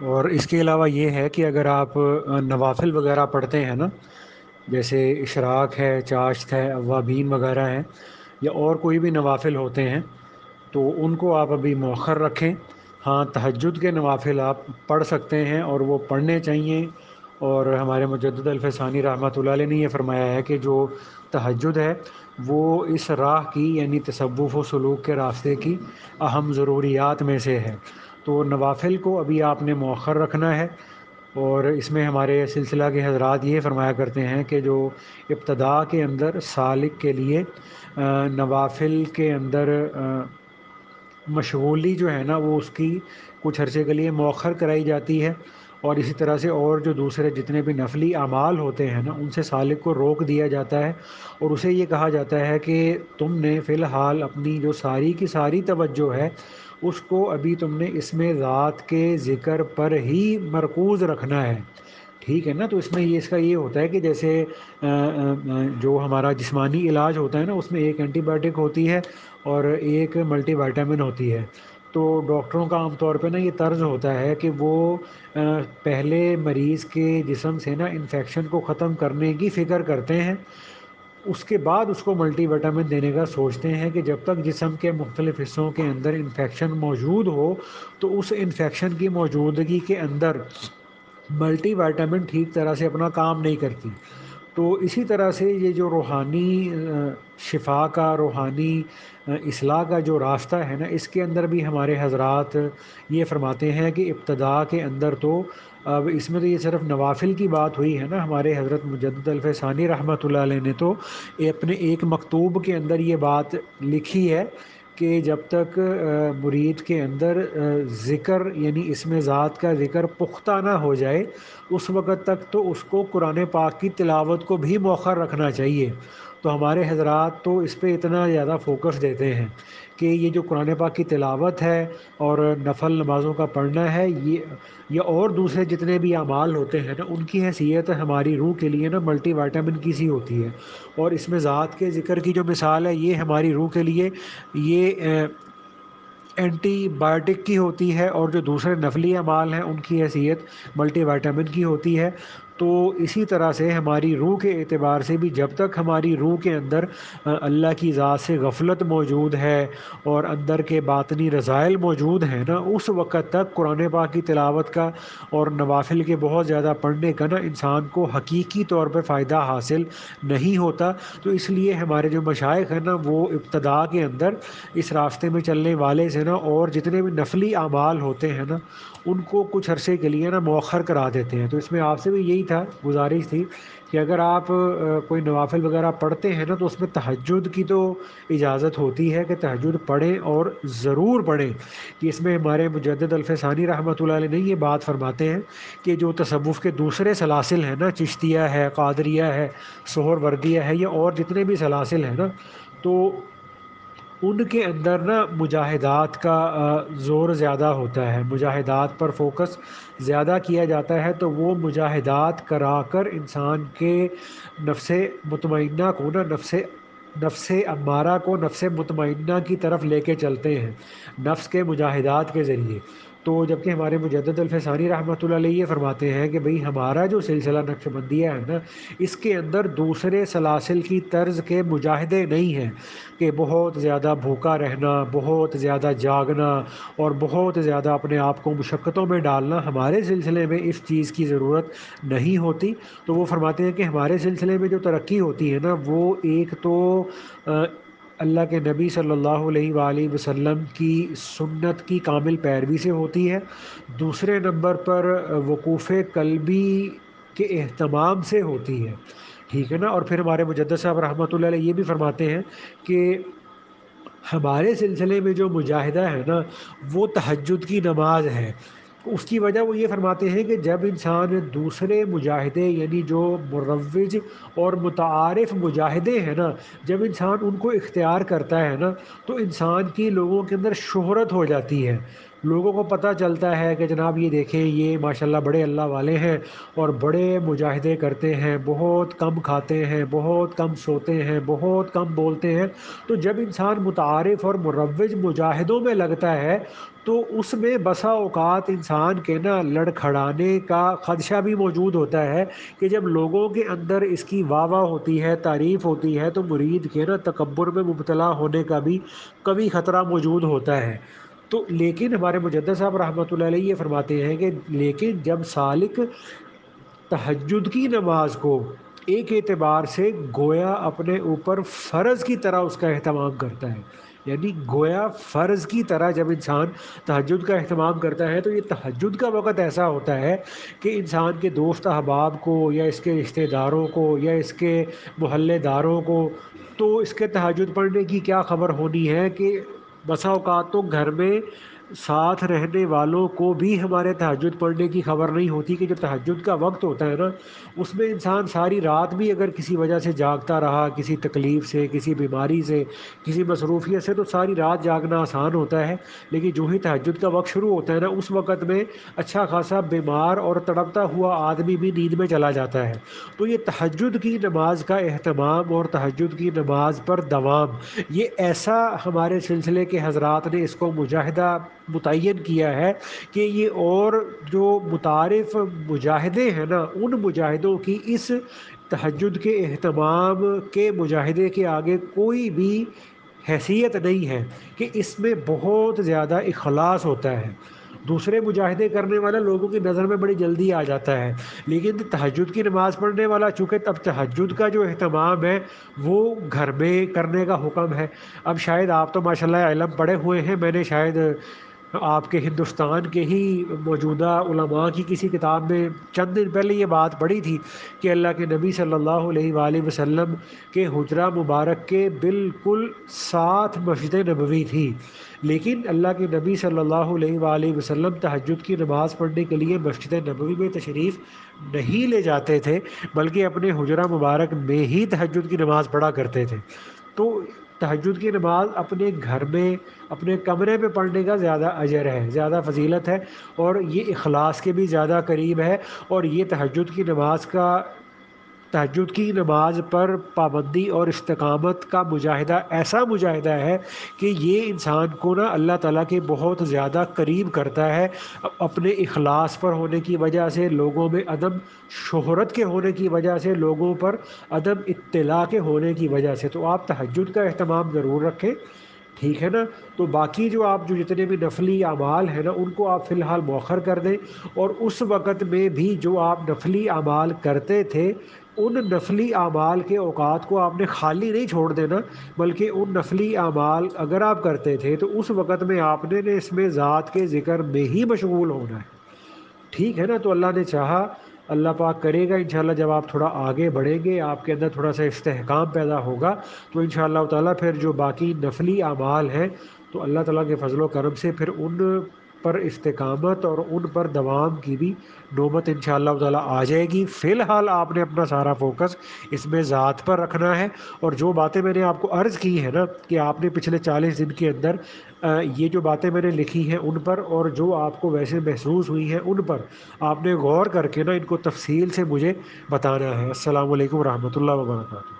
اور اس کے علاوہ یہ ہے کہ اگر آپ نوافل وغیرہ پڑھتے ہیں نا، جیسے اشراق ہے، چاشت ہے، اوابین وغیرہ ہیں، یا اور کوئی بھی نوافل ہوتے ہیں، تو ان کو آپ ابھی مؤخر رکھیں۔ ہاں، تہجد کے نوافل آپ پڑھ سکتے ہیں اور وہ پڑھنے چاہیے۔ اور ہمارے مجدد الفسانی رحمۃ اللہ علیہ نے یہ فرمایا ہے کہ جو تہجد ہے وہ اس راہ کی، یعنی تصوف و سلوک کے راستے کی اہم ضروریات میں سے ہے۔ تو نوافل کو ابھی آپ نے مؤخر رکھنا ہے۔ اور اس میں ہمارے سلسلہ کے حضرات یہ فرمایا کرتے ہیں کہ جو ابتدا کے اندر سالک کے لیے نوافل کے اندر مشغولی جو ہے نا وہ اس کی کچھ عرصے کے لیے مؤخر کرائی جاتی ہے، اور اسی طرح سے اور جو دوسرے جتنے بھی نفلی اعمال ہوتے ہیں نا ان سے سالک کو روک دیا جاتا ہے، اور اسے یہ کہا جاتا ہے کہ تم نے فی الحال اپنی جو ساری کی ساری توجہ ہے اس کو ابھی تم نے اس میں ذات کے ذکر پر ہی مرکوز رکھنا ہے۔ ٹھیک ہے نا؟ تو اس میں یہ اس کا یہ ہوتا ہے کہ جیسے جو ہمارا جسمانی علاج ہوتا ہے نا اس میں ایک اینٹی بائیوٹک ہوتی ہے اور ایک ملٹی وائٹامن ہوتی ہے۔ تو ڈاکٹروں کا عام طور پہ نا یہ طرز ہوتا ہے کہ وہ پہلے مریض کے جسم سے نا انفیکشن کو ختم کرنے کی فکر کرتے ہیں، اس کے بعد اس کو ملٹی وٹامن دینے کا سوچتے ہیں کہ جب تک جسم کے مختلف حصوں کے اندر انفیکشن موجود ہو تو اس انفیکشن کی موجودگی کے اندر ملٹی وائٹامن ٹھیک طرح سے اپنا کام نہیں کرتی۔ تو اسی طرح سے یہ جو روحانی شفا کا، روحانی اصلاح کا جو راستہ ہے نا اس کے اندر بھی ہمارے حضرات یہ فرماتے ہیں کہ ابتدا کے اندر تو اب اس میں تو یہ صرف نوافل کی بات ہوئی ہے نا، ہمارے حضرت مجدد الفسانی رحمۃ اللہ علیہ نے تو اپنے ایک مکتوب کے اندر یہ بات لکھی ہے کہ جب تک مرید کے اندر ذکر یعنی اسم ذات کا ذکر پختہ نہ ہو جائے اس وقت تک تو اس کو قرآن پاک کی تلاوت کو بھی مؤخر رکھنا چاہیے۔ تو ہمارے حضرات تو اس پہ اتنا زیادہ فوکس دیتے ہیں کہ یہ جو قرآن پاک کی تلاوت ہے اور نفل نمازوں کا پڑھنا ہے، یہ اور دوسرے جتنے بھی اعمال ہوتے ہیں نا ان کی حیثیت ہماری روح کے لیے نا ملٹی وائٹامن کی سی ہوتی ہے، اور اس میں ذات کے ذکر کی جو مثال ہے یہ ہماری روح کے لیے یہ اینٹی بائیوٹک کی ہوتی ہے، اور جو دوسرے نفلی اعمال ہیں ان کی حیثیت ملٹی وائٹامن کی ہوتی ہے۔ تو اسی طرح سے ہماری روح کے اعتبار سے بھی جب تک ہماری روح کے اندر اللہ کی ذات سے غفلت موجود ہے اور اندر کے باطنی رذائل موجود ہیں نا اس وقت تک قرآن پاک کی تلاوت کا اور نوافل کے بہت زیادہ پڑھنے کا نا انسان کو حقیقی طور پہ فائدہ حاصل نہیں ہوتا۔ تو اس لیے ہمارے جو مشائخ ہیں نا وہ ابتدا کے اندر اس راستے میں چلنے والے سے نا اور جتنے بھی نفلی اعمال ہوتے ہیں نا ان کو کچھ عرصے کے لیے نا مؤخر کرا دیتے ہیں۔ تو اس میں آپ سے بھی یہی تھا، گزارش تھی کہ اگر آپ کوئی نوافل وغیرہ پڑھتے ہیں نا تو اس میں تہجد کی تو اجازت ہوتی ہے کہ تہجد پڑھیں اور ضرور پڑھیں، کہ اس میں ہمارے مجدد الفسانی رحمۃ اللہ علیہ نے یہ بات فرماتے ہیں کہ جو تصوف کے دوسرے سلاسل ہیں نا، چشتیہ ہے، قادریہ ہے، سہر وردیہ ہے، یا اور جتنے بھی سلاسل ہیں نا، تو ان کے اندر نا مجاہدات کا زور زیادہ ہوتا ہے، مجاہدات پر فوکس زیادہ کیا جاتا ہے۔ تو وہ مجاہدات کرا کر انسان کے نفس مطمئنہ کو نا نفس امارہ کو نفس مطمئنہ کی طرف لے کے چلتے ہیں نفس کے مجاہدات کے ذریعے۔ تو جبکہ ہمارے مجدد الفسانی رحمۃ اللہ علیہ یہ فرماتے ہیں کہ بھئی ہمارا جو سلسلہ نقشبندیہ ہے نا اس کے اندر دوسرے سلاسل کی طرز کے مجاہدے نہیں ہیں کہ بہت زیادہ بھوکا رہنا، بہت زیادہ جاگنا اور بہت زیادہ اپنے آپ کو مشقتوں میں ڈالنا۔ ہمارے سلسلے میں اس چیز کی ضرورت نہیں ہوتی۔ تو وہ فرماتے ہیں کہ ہمارے سلسلے میں جو ترقی ہوتی ہے نا وہ ایک تو اللہ کے نبی صلی اللہ علیہ وآلہ وسلم کی سنت کی کامل پیروی سے ہوتی ہے، دوسرے نمبر پر وقوف قلبی کے اہتمام سے ہوتی ہے۔ ٹھیک ہے نا؟ اور پھر ہمارے مجدد صاحب رحمۃ اللہ علیہ یہ بھی فرماتے ہیں کہ ہمارے سلسلے میں جو مجاہدہ ہے نا وہ تہجد کی نماز ہے۔ اس کی وجہ وہ یہ فرماتے ہیں کہ جب انسان دوسرے مجاہدے یعنی جو مروج اور متعارف مجاہدے ہیں نا جب انسان ان کو اختیار کرتا ہے نا تو انسان کی لوگوں کے اندر شہرت ہو جاتی ہے، لوگوں کو پتہ چلتا ہے کہ جناب یہ دیکھیں یہ ماشاءاللہ بڑے اللہ والے ہیں اور بڑے مجاہدے کرتے ہیں، بہت کم کھاتے ہیں، بہت کم سوتے ہیں، بہت کم بولتے ہیں۔ تو جب انسان متعارف اور مروج مجاہدوں میں لگتا ہے تو اس میں بسا اوقات انسان کے نا لڑکھڑانے کا خدشہ بھی موجود ہوتا ہے کہ جب لوگوں کے اندر اس کی واہ واہ ہوتی ہے، تعریف ہوتی ہے، تو مرید کے نا تکبر میں مبتلا ہونے کا بھی کبھی خطرہ موجود ہوتا ہے۔ تو لیکن ہمارے مجدد صاحب رحمۃ اللہ علیہ یہ فرماتے ہیں کہ لیکن جب سالک تہجد کی نماز کو ایک اعتبار سے گویا اپنے اوپر فرض کی طرح اس کا اہتمام کرتا ہے، یعنی گویا فرض کی طرح جب انسان تہجد کا اہتمام کرتا ہے تو یہ تہجد کا وقت ایسا ہوتا ہے کہ انسان کے دوست احباب کو یا اس کے رشتہ داروں کو یا اس کے محلے داروں کو تو اس کے تہجد پڑھنے کی کیا خبر ہونی ہے کہ بسا اوقات تو گھر میں ساتھ رہنے والوں کو بھی ہمارے تہجد پڑھنے کی خبر نہیں ہوتی کہ جو تہجد کا وقت ہوتا ہے نا اس میں انسان ساری رات بھی اگر کسی وجہ سے جاگتا رہا، کسی تکلیف سے، کسی بیماری سے، کسی مصروفیت سے، تو ساری رات جاگنا آسان ہوتا ہے، لیکن جو ہی تہجد کا وقت شروع ہوتا ہے نا اس وقت میں اچھا خاصا بیمار اور تڑپتا ہوا آدمی بھی نیند میں چلا جاتا ہے۔ تو یہ تہجد کی نماز کا اہتمام اور تہجد کی نماز پر دوام، یہ ایسا ہمارے سلسلے کے حضرات نے اس کو مجاہدہ متعین کیا ہے کہ یہ اور جو متعارف مجاہدے ہیں نا ان مجاہدوں کی اس تہجد کے اہتمام کے مجاہدے کے آگے کوئی بھی حیثیت نہیں ہے، کہ اس میں بہت زیادہ اخلاص ہوتا ہے۔ دوسرے مجاہدے کرنے والا لوگوں کی نظر میں بڑی جلدی آ جاتا ہے، لیکن تہجد کی نماز پڑھنے والا چونکہ اب تہجد کا جو اہتمام ہے وہ گھر میں کرنے کا حکم ہے۔ اب شاید آپ تو ماشاءاللہ علم پڑھے ہوئے ہیں، میں نے شاید آپ کے ہندوستان کے ہی موجودہ علماء کی کسی کتاب میں چند دن پہلے یہ بات پڑھی تھی کہ اللہ کے نبی صلی اللہ علیہ وآلہ وسلم کے حجرہ مبارک کے بالکل ساتھ مسجد نبوی تھی، لیکن اللہ کے نبی صلی اللہ علیہ وآلہ وسلم تہجد کی نماز پڑھنے کے لیے مسجد نبوی میں تشریف نہیں لے جاتے تھے، بلکہ اپنے حجرہ مبارک میں ہی تہجد کی نماز پڑھا کرتے تھے۔ تو تہجد کی نماز اپنے گھر میں اپنے کمرے پہ پڑھنے کا زیادہ اجر ہے، زیادہ فضیلت ہے، اور یہ اخلاص کے بھی زیادہ قریب ہے، اور یہ تہجد کی نماز پر پابندی اور استقامت کا مجاہدہ ایسا مجاہدہ ہے کہ یہ انسان کو نا اللہ تعالیٰ کے بہت زیادہ قریب کرتا ہے، اپنے اخلاص پر ہونے کی وجہ سے، لوگوں میں عدم شہرت کے ہونے کی وجہ سے، لوگوں پر عدم اطلاع کے ہونے کی وجہ سے۔ تو آپ تہجد کا اہتمام ضرور رکھیں، ٹھیک ہے نا؟ تو باقی جو جتنے بھی نفلی اعمال ہیں نا ان کو آپ فی الحال مؤخر کر دیں، اور اس وقت میں بھی جو آپ نفلی اعمال کرتے تھے ان نفلی اعمال کے اوقات کو آپ نے خالی نہیں چھوڑ دینا، بلکہ ان نفلی اعمال اگر آپ کرتے تھے تو اس وقت میں آپ نے اس میں ذات کے ذکر میں ہی مشغول ہونا ہے، ٹھیک ہے نا؟ تو اللہ نے چاہا، اللہ پاک کرے گا انشاءاللہ جب آپ تھوڑا آگے بڑھیں گے، آپ کے اندر تھوڑا سا استحکام پیدا ہوگا، تو انشاءاللہ تعالیٰ پھر جو باقی نفلی اعمال ہیں تو اللہ تعالیٰ کے فضل و کرم سے پھر ان پر استقامت اور ان پر دوام کی بھی نوبت انشاءاللہ تعالیٰ آ جائے گی۔ فی الحال آپ نے اپنا سارا فوکس اس میں ذات پر رکھنا ہے، اور جو باتیں میں نے آپ کو عرض کی ہے نا کہ آپ نے پچھلے 40 دن کے اندر یہ جو باتیں میں نے لکھی ہیں ان پر، اور جو آپ کو ویسے محسوس ہوئی ہیں ان پر آپ نے غور کر کے نا ان کو تفصیل سے مجھے بتانا ہے۔ السلام علیکم ورحمۃ اللہ وبرکاتہ۔